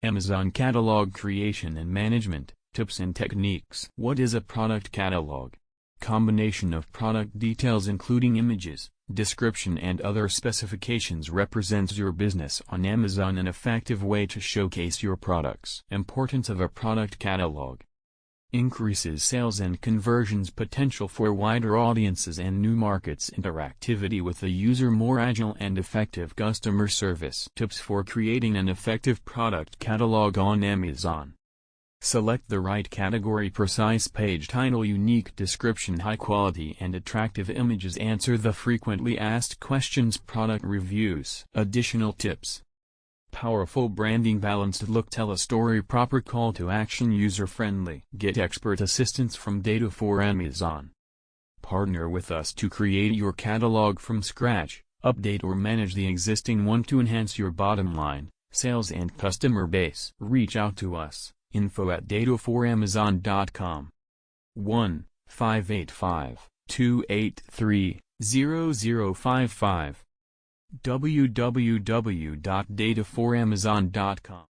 Amazon Catalog Creation and Management, Tips and Techniques. What is a product catalog? Combination of product details including images, description and other specifications represents your business on Amazon, an effective way to showcase your products. Importance of a product catalog. Increases sales and conversions potential for wider audiences and new markets. Interactivity with the user, more agile and effective customer service. Tips for creating an effective product catalog on Amazon. Select the right category, precise page title, unique description, high quality and attractive images. Answer the frequently asked questions. Product reviews. Additional tips. Powerful branding, balanced look, tell a story, proper call to action, user-friendly. Get expert assistance from Data for Amazon. Partner with us to create your catalog from scratch, update or manage the existing one to enhance your bottom line, sales and customer base. Reach out to us, info@dataforamazon.com. 1-585-283-0055. www.dataforamazon.com